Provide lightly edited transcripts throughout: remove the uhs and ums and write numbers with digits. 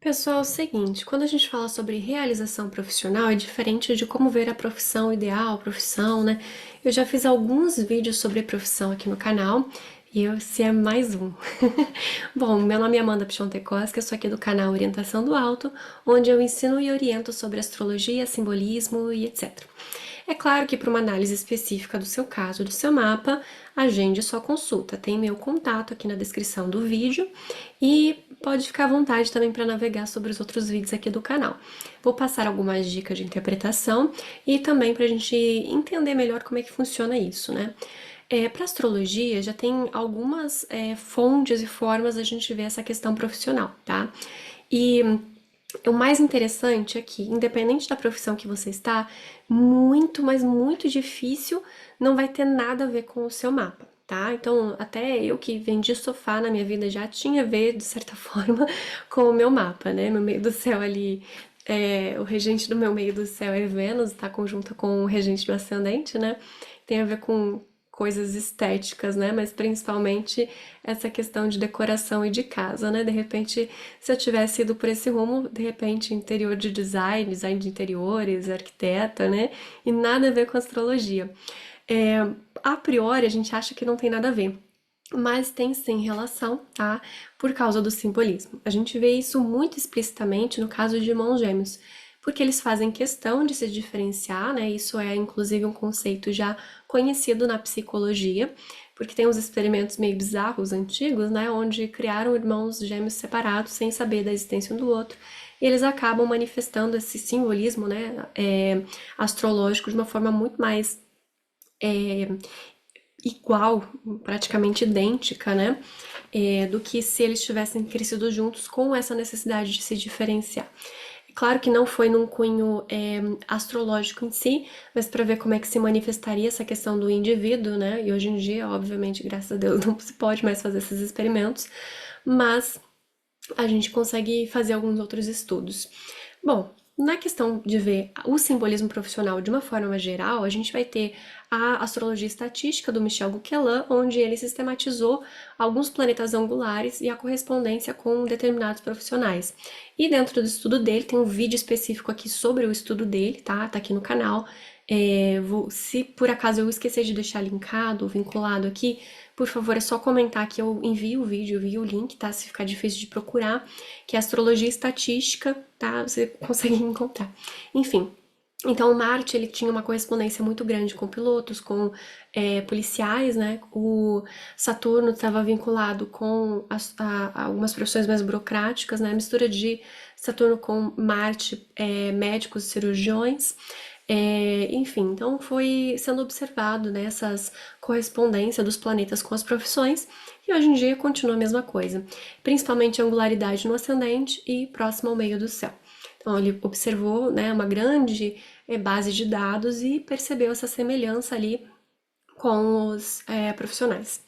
Pessoal, é o seguinte, quando a gente fala sobre realização profissional, é diferente de como ver a profissão ideal, profissão, né? Eu já fiz alguns vídeos sobre profissão aqui no canal e esse é mais um. Bom, meu nome é Amanda Pichontecosta, eu sou aqui do canal Orientação do Alto, onde eu ensino e oriento sobre astrologia, simbolismo e etc. É claro que para uma análise específica do seu caso, do seu mapa, agende sua consulta. Tem meu contato aqui na descrição do vídeo e pode ficar à vontade também para navegar sobre os outros vídeos aqui do canal. Vou passar algumas dicas de interpretação e também para a gente entender melhor como é que funciona isso, né? Para astrologia já tem algumas fontes e formas a gente ver essa questão profissional, tá? E o mais interessante é que, independente da profissão que você está, muito, mas muito difícil não vai ter nada a ver com o seu mapa, tá? Então, até eu que vendi sofá na minha vida já tinha a ver, de certa forma, com o meu mapa, né? Meu meio do céu ali, o regente do meu meio do céu é Vênus, tá conjunta com o regente do ascendente, né? Tem a ver com coisas estéticas, né? Mas principalmente essa questão de decoração e de casa, né? De repente, se eu tivesse ido por esse rumo, de repente, interior de design, design de interiores, arquiteta, né? E nada a ver com astrologia. É, a priori, a gente acha que não tem nada a ver. Mas tem sim relação, tá? Por causa do simbolismo. A gente vê isso muito explicitamente no caso de irmãos gêmeos, porque eles fazem questão de se diferenciar, né? Isso é inclusive um conceito já conhecido na psicologia, porque tem uns experimentos meio bizarros antigos, né? Onde criaram irmãos gêmeos separados sem saber da existência um do outro. E eles acabam manifestando esse simbolismo, né? Astrológico de uma forma muito mais é, igual, praticamente idêntica, né? Do que se eles tivessem crescido juntos com essa necessidade de se diferenciar. Claro que não foi num cunho astrológico em si, mas para ver como é que se manifestaria essa questão do indivíduo, né? E hoje em dia, obviamente, graças a Deus, não se pode mais fazer esses experimentos, mas a gente consegue fazer alguns outros estudos. Bom, na questão de ver o simbolismo profissional de uma forma geral, a gente vai ter a astrologia estatística do Michel Buquelin, onde ele sistematizou alguns planetas angulares e a correspondência com determinados profissionais. E dentro do estudo dele, tem um vídeo específico aqui sobre o estudo dele, tá? Tá aqui no canal. Se por acaso eu esquecer de deixar linkado, vinculado aqui, por favor, é só comentar que eu envio o vídeo, envio o link, tá? Se ficar difícil de procurar, que é astrologia estatística, tá? Você consegue encontrar. Enfim, então, o Marte ele tinha uma correspondência muito grande com pilotos, com policiais, né? O Saturno estava vinculado com algumas profissões mais burocráticas, né? A mistura de Saturno com Marte, médicos e cirurgiões. Enfim, então foi sendo observado, né, essas correspondências dos planetas com as profissões e hoje em dia continua a mesma coisa, principalmente a angularidade no ascendente e próximo ao meio do céu. Então ele observou, né, uma grande base de dados e percebeu essa semelhança ali com os profissionais.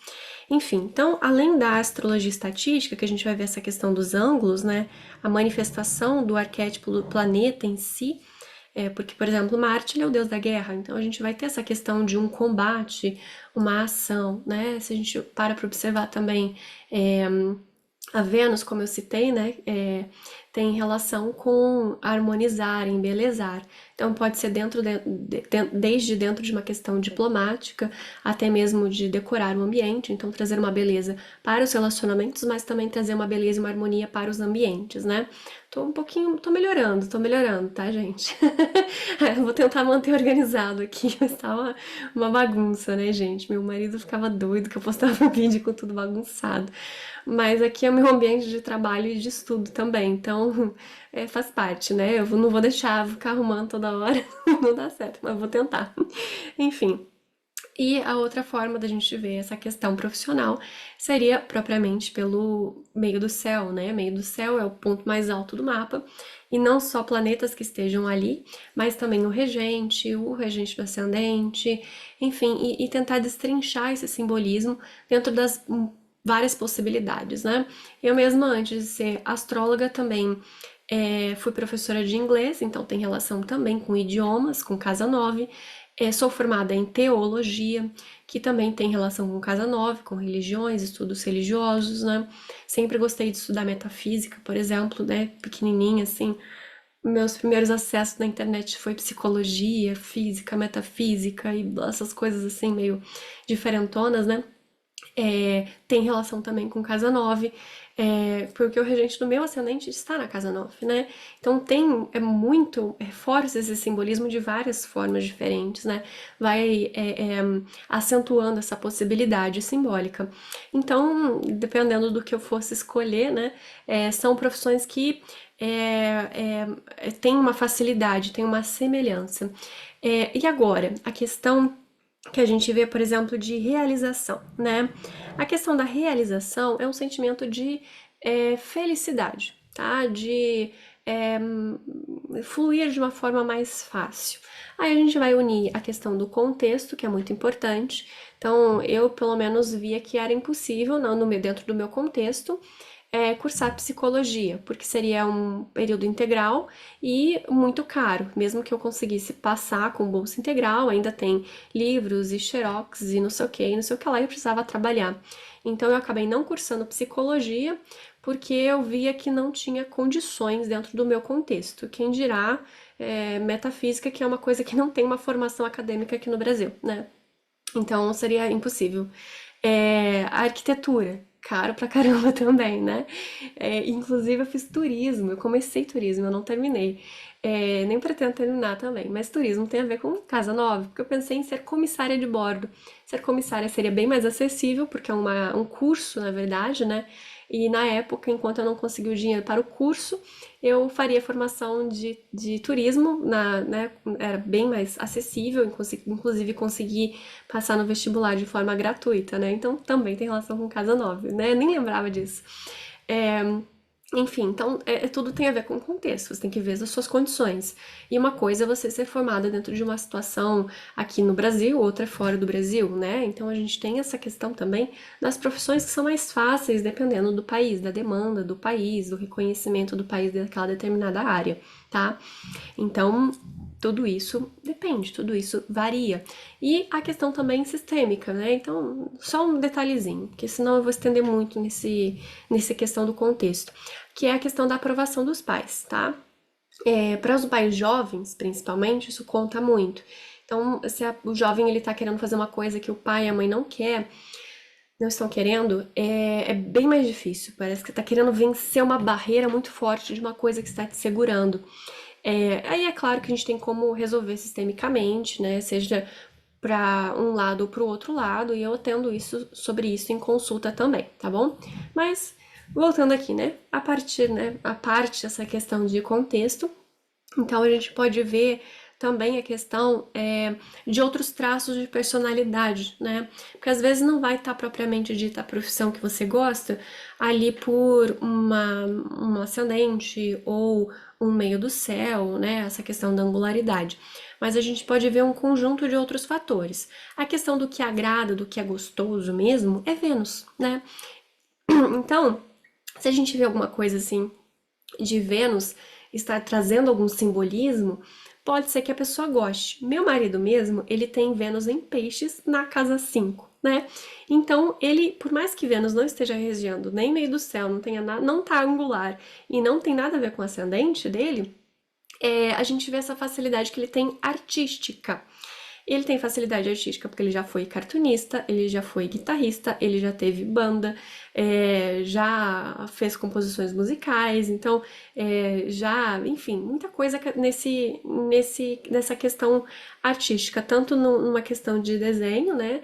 Enfim, então, além da astrologia estatística, que a gente vai ver essa questão dos ângulos, né, a manifestação do arquétipo do planeta em si, porque, por exemplo, Marte ele é o deus da guerra, então a gente vai ter essa questão de um combate, uma ação, né? Se a gente para observar também a Vênus, como eu citei, né, tem relação com harmonizar, embelezar. Então pode ser desde dentro de uma questão diplomática, até mesmo de decorar o ambiente, então trazer uma beleza para os relacionamentos, mas também trazer uma beleza e uma harmonia para os ambientes, né? Tô melhorando, tá, gente? Vou tentar manter organizado aqui, mas tá uma bagunça, né, gente? Meu marido ficava doido que eu postava vídeo com tudo bagunçado. Mas aqui é o meu ambiente de trabalho e de estudo também, então faz parte, né? Eu não vou deixar ficar arrumando toda hora, não dá certo, mas vou tentar. Enfim. E a outra forma da gente ver essa questão profissional seria propriamente pelo meio do céu, né? Meio do céu é o ponto mais alto do mapa, e não só planetas que estejam ali, mas também o regente do ascendente, enfim, e tentar destrinchar esse simbolismo dentro das várias possibilidades, né? Eu mesma, antes de ser astróloga, também fui professora de inglês, então tem relação também com idiomas, com Casa 9. Sou formada em teologia, que também tem relação com Casa Nove, com religiões, estudos religiosos, né? Sempre gostei de estudar metafísica, por exemplo, né? Pequenininha, assim. Meus primeiros acessos na internet foi psicologia, física, metafísica e essas coisas assim, meio diferentonas, né? Tem relação também com Casa 9, porque o regente do meu ascendente está na Casa 9, né? Então reforça esse simbolismo de várias formas diferentes, né? Vai acentuando essa possibilidade simbólica. Então, dependendo do que eu fosse escolher, né? São profissões que têm uma facilidade, têm uma semelhança. E agora, a questão que a gente vê, por exemplo, de realização, né? A questão da realização é um sentimento de felicidade, tá? De é, fluir de uma forma mais fácil. Aí a gente vai unir a questão do contexto, que é muito importante. Então, eu pelo menos via que era impossível, não, dentro do meu contexto, cursar psicologia, porque seria um período integral e muito caro. Mesmo que eu conseguisse passar com bolsa integral, ainda tem livros e xerox e não sei o que, não sei o que lá, e eu precisava trabalhar. Então eu acabei não cursando psicologia porque eu via que não tinha condições dentro do meu contexto. Quem dirá metafísica, que é uma coisa que não tem uma formação acadêmica aqui no Brasil, né? Então seria impossível. A arquitetura, caro pra caramba também, né? Inclusive eu fiz turismo, eu comecei turismo, eu não terminei. Nem pretendo terminar também, mas turismo tem a ver com Casa Nova, porque eu pensei em ser comissária de bordo. Ser comissária seria bem mais acessível, porque é um curso, na verdade, né? E na época, enquanto eu não consegui o dinheiro para o curso, eu faria formação de turismo, né? Era bem mais acessível, inclusive consegui passar no vestibular de forma gratuita, né? Então também tem relação com Casa Nova, né? Nem lembrava disso. É, enfim, então tudo tem a ver com o contexto, você tem que ver as suas condições. E uma coisa é você ser formada dentro de uma situação aqui no Brasil, outra é fora do Brasil, né? Então a gente tem essa questão também das profissões que são mais fáceis dependendo do país, da demanda do país, do reconhecimento do país daquela determinada área, tá? Então, tudo isso depende, tudo isso varia. E a questão também sistêmica, né? Então, só um detalhezinho, porque senão eu vou estender muito nessa questão do contexto, que é a questão da aprovação dos pais, tá? Para os pais jovens, principalmente, isso conta muito. Então, se o jovem ele tá querendo fazer uma coisa que o pai e a mãe não estão querendo, é bem mais difícil. Parece que tá querendo vencer uma barreira muito forte de uma coisa que está te segurando. Aí é claro que a gente tem como resolver sistemicamente, né? Seja para um lado ou para o outro lado, e eu atendo sobre isso em consulta também, tá bom? Mas voltando aqui, né? A parte dessa questão de contexto, então a gente pode ver também a questão de outros traços de personalidade, né? Porque às vezes não vai estar propriamente dita a profissão que você gosta ali por um ascendente ou um meio do céu, né? Essa questão da angularidade. Mas a gente pode ver um conjunto de outros fatores. A questão do que agrada, do que é gostoso mesmo, é Vênus, né? Então, se a gente vê alguma coisa assim de Vênus estar trazendo algum simbolismo, pode ser que a pessoa goste. Meu marido mesmo, ele tem Vênus em Peixes na casa 5, né? Então, ele, por mais que Vênus não esteja regendo nem meio do céu, não tenha nada, não tá angular e não tem nada a ver com o ascendente dele, a gente vê essa facilidade que ele tem artística. Ele tem facilidade artística porque ele já foi cartunista, ele já foi guitarrista, ele já teve banda, já fez composições musicais, então enfim, muita coisa nessa questão artística, tanto numa questão de desenho, né,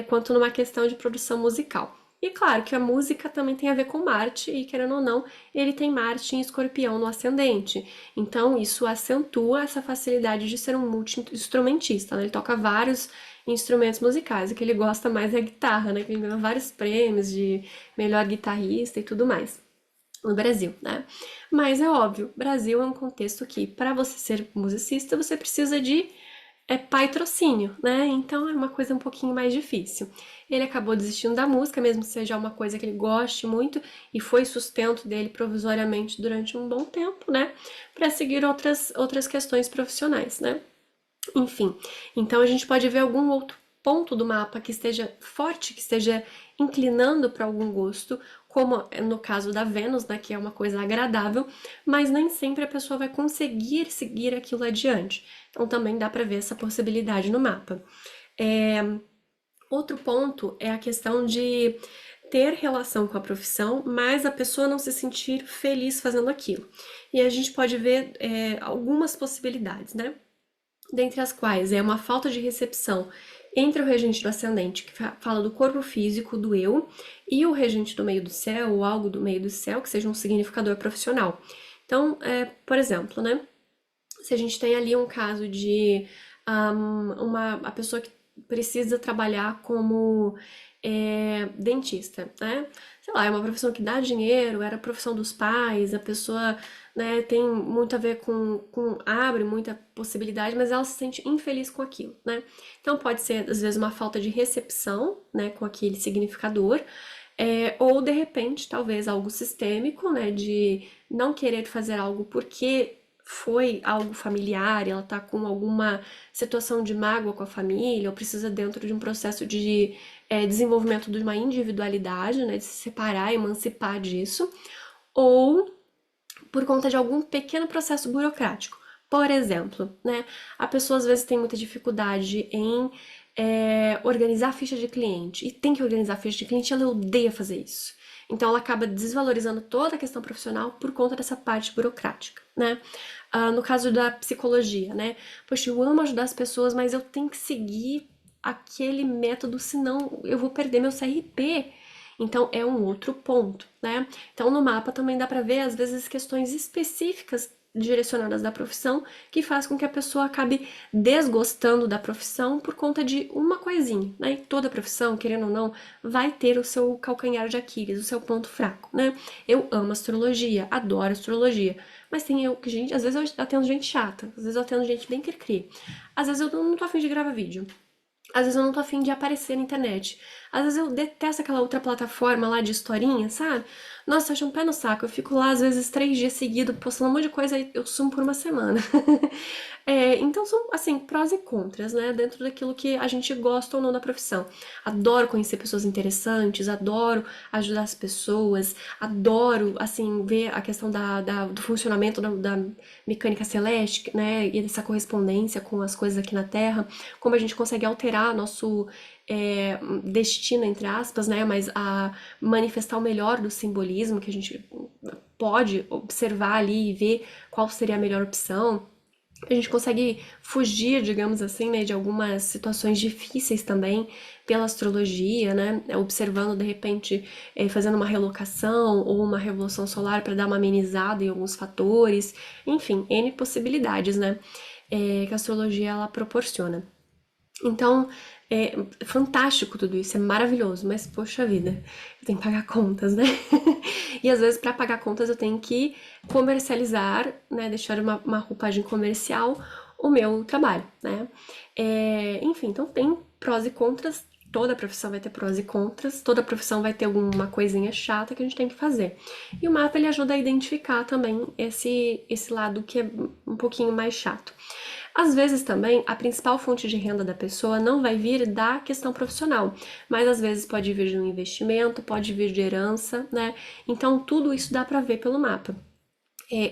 quanto numa questão de produção musical. E claro que a música também tem a ver com Marte, e querendo ou não, ele tem Marte em Escorpião no ascendente. Então isso acentua essa facilidade de ser um multi-instrumentista, né? Ele toca vários instrumentos musicais, o que ele gosta mais é a guitarra, né? Que ele ganha vários prêmios de melhor guitarrista e tudo mais no Brasil, né? Mas é óbvio, Brasil é um contexto que, para você ser musicista, você precisa de patrocínio, né? Então é uma coisa um pouquinho mais difícil. Ele acabou desistindo da música, mesmo que seja uma coisa que ele goste muito, e foi sustento dele provisoriamente durante um bom tempo, né? Para seguir outras questões profissionais, né? Enfim, então a gente pode ver algum outro ponto do mapa que esteja forte, que esteja inclinando para algum gosto, como no caso da Vênus, né, que é uma coisa agradável, mas nem sempre a pessoa vai conseguir seguir aquilo adiante. Então também dá para ver essa possibilidade no mapa. É, outro ponto é a questão de ter relação com a profissão, mas a pessoa não se sentir feliz fazendo aquilo. E a gente pode ver algumas possibilidades, né? Dentre as quais é uma falta de recepção entre o regente do ascendente, que fala do corpo físico, do eu, e o regente do meio do céu, ou algo do meio do céu, que seja um significador profissional. Então, por exemplo, né? Se a gente tem ali um caso de a pessoa que precisa trabalhar como dentista, né? Sei lá, é uma profissão que dá dinheiro, era a profissão dos pais, a pessoa, né, tem muito a ver abre muita possibilidade, mas ela se sente infeliz com aquilo, né? Então pode ser, às vezes, uma falta de recepção, né, com aquele significador, ou de repente, talvez algo sistêmico, né, de não querer fazer algo porque foi algo familiar, ela tá com alguma situação de mágoa com a família, ou precisa dentro de um processo de desenvolvimento de uma individualidade, né, de se separar, emancipar disso, ou por conta de algum pequeno processo burocrático. Por exemplo, né, a pessoa às vezes tem muita dificuldade em organizar a ficha de cliente, e tem que organizar a ficha de cliente, ela odeia fazer isso. Então ela acaba desvalorizando toda a questão profissional por conta dessa parte burocrática, né? No caso da psicologia, né? Poxa, eu amo ajudar as pessoas, mas eu tenho que seguir aquele método, senão eu vou perder meu CRP. Então é um outro ponto, né? Então no mapa também dá para ver às vezes questões específicas direcionadas da profissão que faz com que a pessoa acabe desgostando da profissão por conta de uma coisinha, né? E toda profissão, querendo ou não, vai ter o seu calcanhar de Aquiles, o seu ponto fraco, né? Eu amo astrologia, adoro astrologia, mas tem eu que gente, às vezes eu atendo gente chata, às vezes eu atendo gente bem cri-cri, às vezes eu não tô afim de gravar vídeo. Às vezes eu não tô afim de aparecer na internet. Às vezes eu detesto aquela outra plataforma lá de historinha, sabe? Nossa, eu acho um pé no saco. Eu fico lá, às vezes, 3 dias seguidos, postando um monte de coisa e eu sumo por uma semana. Então são, assim, prós e contras, né? Dentro daquilo que a gente gosta ou não da profissão. Adoro conhecer pessoas interessantes, adoro ajudar as pessoas, adoro, assim, ver a questão do funcionamento da mecânica celeste, né? E dessa correspondência com as coisas aqui na Terra, como a gente consegue alterar nosso destino, entre aspas, né? Mas a manifestar o melhor do simbolismo que a gente pode observar ali e ver qual seria a melhor opção. A gente consegue fugir, digamos assim, né, de algumas situações difíceis também pela astrologia, né, observando de repente, fazendo uma relocação ou uma revolução solar para dar uma amenizada em alguns fatores, enfim, N possibilidades, né, que a astrologia ela proporciona. Então, é fantástico tudo isso, é maravilhoso, mas poxa vida, eu tenho que pagar contas, né? E às vezes para pagar contas eu tenho que comercializar, né, deixar uma roupagem comercial o meu trabalho, né? Enfim, então tem prós e contras, toda profissão vai ter prós e contras, toda profissão vai ter alguma coisinha chata que a gente tem que fazer. E o mapa ele ajuda a identificar também esse lado que é um pouquinho mais chato. Às vezes também a principal fonte de renda da pessoa não vai vir da questão profissional, mas às vezes pode vir de um investimento, pode vir de herança, né? Então tudo isso dá para ver pelo mapa.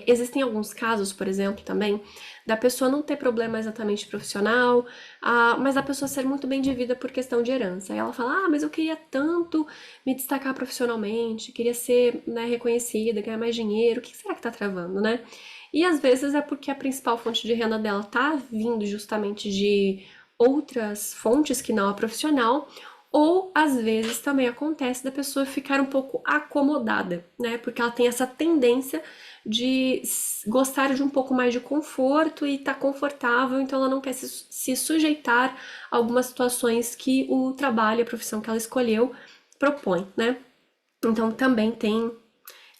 Existem alguns casos, por exemplo, também, da pessoa não ter problema exatamente profissional, mas a pessoa ser muito bem de vida por questão de herança. Aí ela fala, mas eu queria tanto me destacar profissionalmente, queria ser, né, reconhecida, ganhar mais dinheiro, o que será que tá travando, né? E às vezes é porque a principal fonte de renda dela tá vindo justamente de outras fontes que não a profissional, ou às vezes também acontece da pessoa ficar um pouco acomodada, né? Porque ela tem essa tendência de gostar de um pouco mais de conforto e tá confortável, então ela não quer se sujeitar a algumas situações que o trabalho, a profissão que ela escolheu propõe, né? Então também tem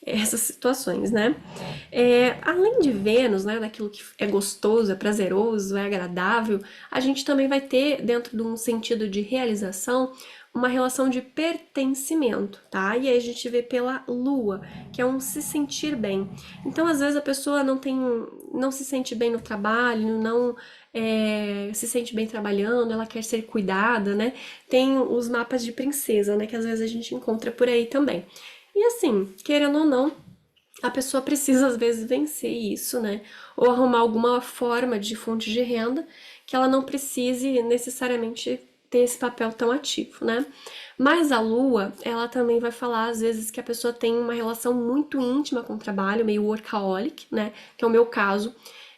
essas situações, né? Além de Vênus, né, daquilo que é gostoso, é prazeroso, é agradável, a gente também vai ter, dentro de um sentido de realização, uma relação de pertencimento, tá? E aí a gente vê pela lua, que é um se sentir bem. Então, às vezes a pessoa não se sente bem no trabalho, não se sente bem trabalhando, ela quer ser cuidada, né? Tem os mapas de princesa, né? Que às vezes a gente encontra por aí também. E assim, querendo ou não, a pessoa precisa às vezes vencer isso, né? Ou arrumar alguma forma de fonte de renda que ela não precise necessariamente ter esse papel tão ativo, né? Mas a lua, ela também vai falar às vezes que a pessoa tem uma relação muito íntima com o trabalho, meio workaholic, né? Que é o meu caso.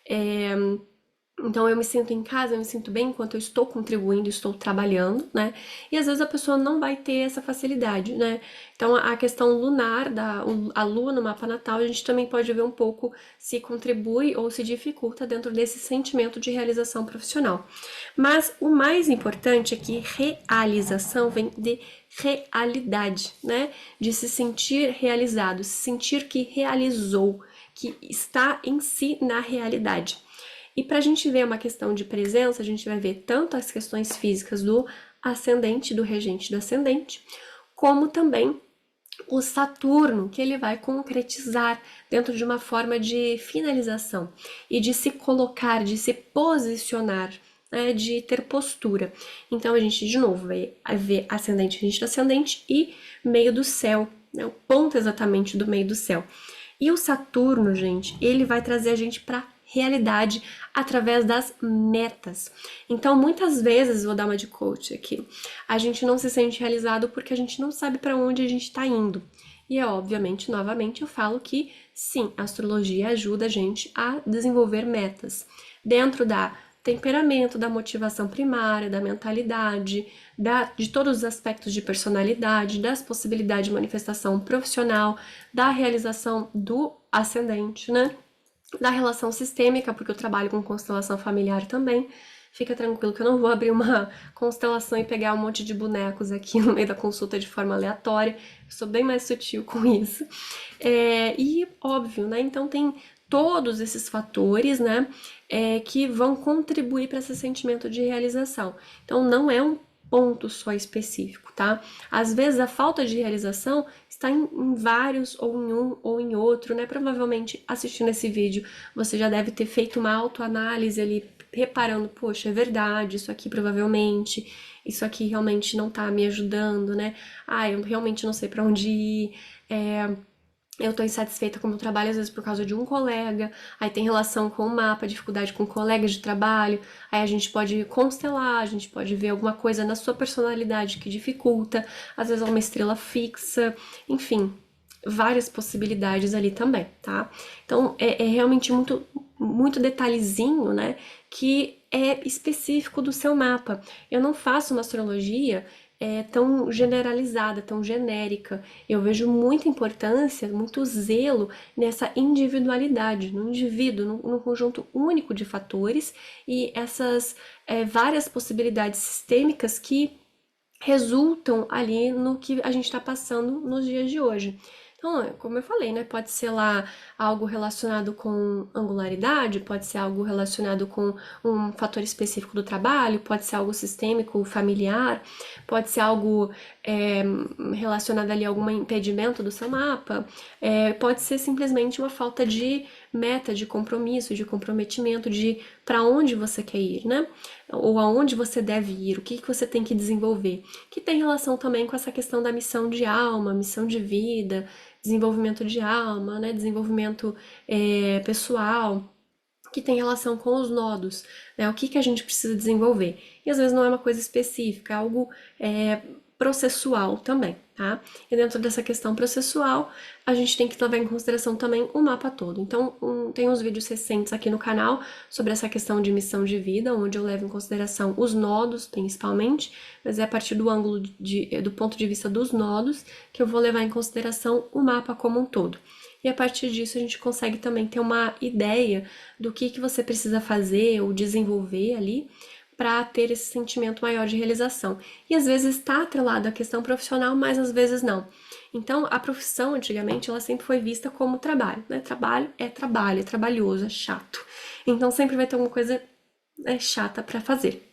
É, então eu me sinto em casa, eu me sinto bem enquanto eu estou contribuindo, estou trabalhando, né? E às vezes a pessoa não vai ter essa facilidade, né? Então a questão lunar, a lua no mapa natal, a gente também pode ver um pouco se contribui ou se dificulta dentro desse sentimento de realização profissional. Mas o mais importante é que realização vem de realidade, né? De se sentir realizado, se sentir que realizou, que está em si na realidade. E para a gente ver uma questão de presença, a gente vai ver tanto as questões físicas do ascendente, do regente do ascendente, como também o Saturno, que ele vai concretizar dentro de uma forma de finalização e de se colocar, de se posicionar, né, de ter postura. Então a gente, de novo, vai ver ascendente, regente do ascendente e meio do céu, né, o ponto exatamente do meio do céu. E o Saturno, gente, ele vai trazer a gente para realidade através das metas. Então, muitas vezes, vou dar uma de coach aqui, a gente não se sente realizado porque a gente não sabe para onde a gente está indo. E é obviamente, novamente, eu falo que sim, a astrologia ajuda a gente a desenvolver metas dentro da temperamento, da motivação primária, da mentalidade, de todos os aspectos de personalidade, das possibilidades de manifestação profissional, da realização do ascendente, né? Da relação sistêmica, porque eu trabalho com constelação familiar também. Fica tranquilo que eu não vou abrir uma constelação e pegar um monte de bonecos aqui no meio da consulta de forma aleatória. Eu sou bem mais sutil com isso. E óbvio, né? Então tem todos esses fatores, né? Que vão contribuir para esse sentimento de realização. Então não é um ponto só específico, tá? Às vezes a falta de realização está em vários, ou em um, ou em outro, né? Provavelmente assistindo esse vídeo você já deve ter feito uma autoanálise ali, reparando, poxa, é verdade, isso aqui provavelmente, isso aqui realmente não tá me ajudando, né? Ah, eu realmente não sei para onde ir, eu tô insatisfeita com o meu trabalho, às vezes por causa de um colega, aí tem relação com o mapa, dificuldade com colegas de trabalho, aí a gente pode constelar, a gente pode ver alguma coisa na sua personalidade que dificulta, às vezes é uma estrela fixa, enfim, várias possibilidades ali também, tá? Então é realmente muito detalhezinho, né, que é específico do seu mapa. Eu não faço uma astrologia tão generalizada, tão genérica. Eu vejo muita importância, muito zelo nessa individualidade, no indivíduo, no conjunto único de fatores e essas várias possibilidades sistêmicas que resultam ali no que a gente está passando nos dias de hoje. Então, como eu falei, né? Pode ser lá algo relacionado com angularidade, pode ser algo relacionado com um fator específico do trabalho, pode ser algo sistêmico, familiar, pode ser algo relacionado ali a algum impedimento do seu mapa, pode ser simplesmente uma falta de meta, de compromisso, de comprometimento, de para onde você quer ir, né? Ou aonde você deve ir, o que você tem que desenvolver, que tem relação também com essa questão da missão de alma, missão de vida, desenvolvimento de alma, né? Desenvolvimento pessoal, que tem relação com os nodos, né? O que a gente precisa desenvolver. E às vezes não é uma coisa específica, é algo processual também, tá? E dentro dessa questão processual, a gente tem que levar em consideração também o mapa todo. Então, tem uns vídeos recentes aqui no canal sobre essa questão de missão de vida, onde eu levo em consideração os nodos, principalmente, mas é a partir do ângulo do ponto de vista dos nodos que eu vou levar em consideração o mapa como um todo. E a partir disso a gente consegue também ter uma ideia do que você precisa fazer ou desenvolver ali para ter esse sentimento maior de realização. E às vezes está atrelado à questão profissional, mas às vezes não. Então, a profissão, antigamente, ela sempre foi vista como trabalho, né? Trabalho, é trabalhoso, é chato. Então, sempre vai ter alguma coisa chata para fazer.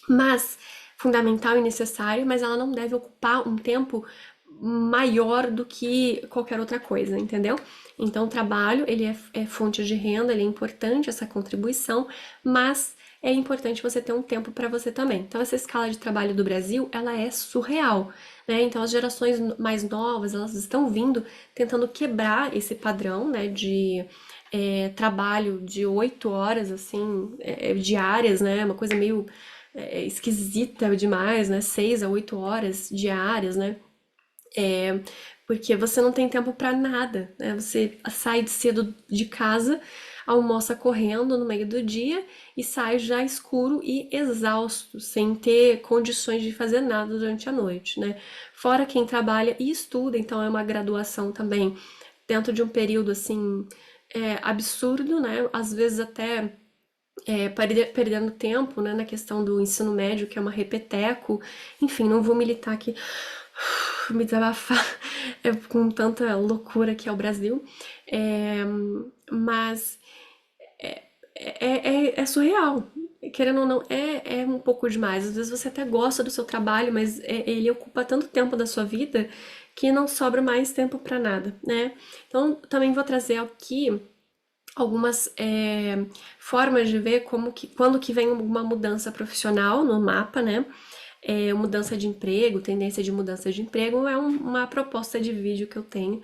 Mas fundamental e necessário, mas ela não deve ocupar um tempo maior do que qualquer outra coisa, entendeu? Então, o trabalho, ele é fonte de renda, ele é importante, essa contribuição, mas é importante você ter um tempo para você também. Então, essa escala de trabalho do Brasil, ela é surreal, né? Então, as gerações mais novas, elas estão vindo tentando quebrar esse padrão, né, de trabalho de 8 horas, assim, diárias, né? Uma coisa meio esquisita demais, né? 6 a 8 horas diárias, né? É, porque você não tem tempo para nada, né? Você sai cedo de casa, almoça correndo no meio do dia e sai já escuro e exausto, sem ter condições de fazer nada durante a noite, né? Fora quem trabalha e estuda, então é uma graduação também dentro de um período assim absurdo, né? Às vezes até perdendo tempo, né, na questão do ensino médio, que é uma repeteco. Enfim, não vou militar aqui, me desabafar com tanta loucura que é o Brasil. É, mas é surreal. Querendo ou não, é um pouco demais. Às vezes você até gosta do seu trabalho, mas ele ocupa tanto tempo da sua vida que não sobra mais tempo para nada, né? Então, também vou trazer aqui algumas formas de ver quando que vem uma mudança profissional no mapa, né? Mudança de emprego, tendência de mudança de emprego é uma proposta de vídeo que eu tenho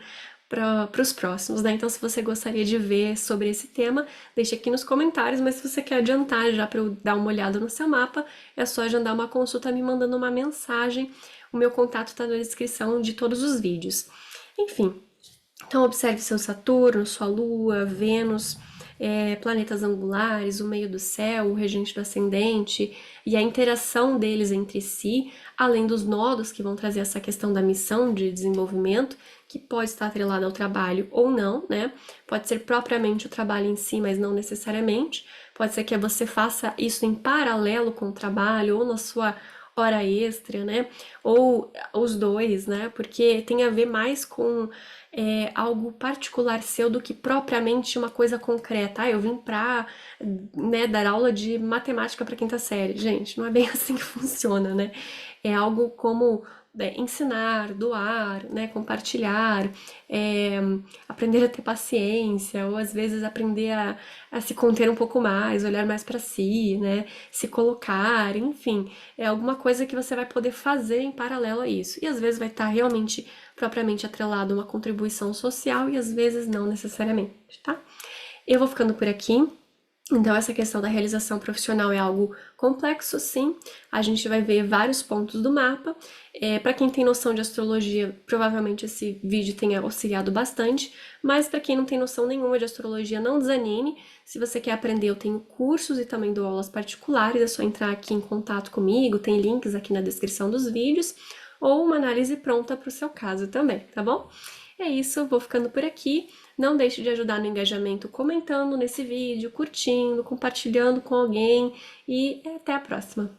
para os próximos, né? Então, se você gostaria de ver sobre esse tema, deixa aqui nos comentários, mas se você quer adiantar já para eu dar uma olhada no seu mapa, é só agendar uma consulta me mandando uma mensagem. O meu contato está na descrição de todos os vídeos. Enfim, então, observe seu Saturno, sua Lua, Vênus, planetas angulares, o meio do céu, o regente do ascendente e a interação deles entre si, além dos nodos que vão trazer essa questão da missão de desenvolvimento, que pode estar atrelada ao trabalho ou não, né? Pode ser propriamente o trabalho em si, mas não necessariamente. Pode ser que você faça isso em paralelo com o trabalho ou na sua hora extra, né? Ou os dois, né? Porque tem a ver mais com algo particular seu do que propriamente uma coisa concreta. Ah, eu vim pra, né, dar aula de matemática para quinta série. Gente, não é bem assim que funciona, né? É algo como ensinar, doar, né, compartilhar, é, aprender a ter paciência, ou às vezes aprender a se conter um pouco mais, olhar mais para si, né, se colocar, enfim, é alguma coisa que você vai poder fazer em paralelo a isso. E às vezes vai estar realmente propriamente atrelado a uma contribuição social e às vezes não necessariamente, tá? Eu vou ficando por aqui. Então, essa questão da realização profissional é algo complexo, sim. A gente vai ver vários pontos do mapa. Para quem tem noção de astrologia, provavelmente esse vídeo tenha auxiliado bastante. Mas para quem não tem noção nenhuma de astrologia, não desanime. Se você quer aprender, eu tenho cursos e também dou aulas particulares. É só entrar aqui em contato comigo. Tem links aqui na descrição dos vídeos. Ou uma análise pronta para o seu caso também, tá bom? É isso, vou ficando por aqui. Não deixe de ajudar no engajamento comentando nesse vídeo, curtindo, compartilhando com alguém e até a próxima!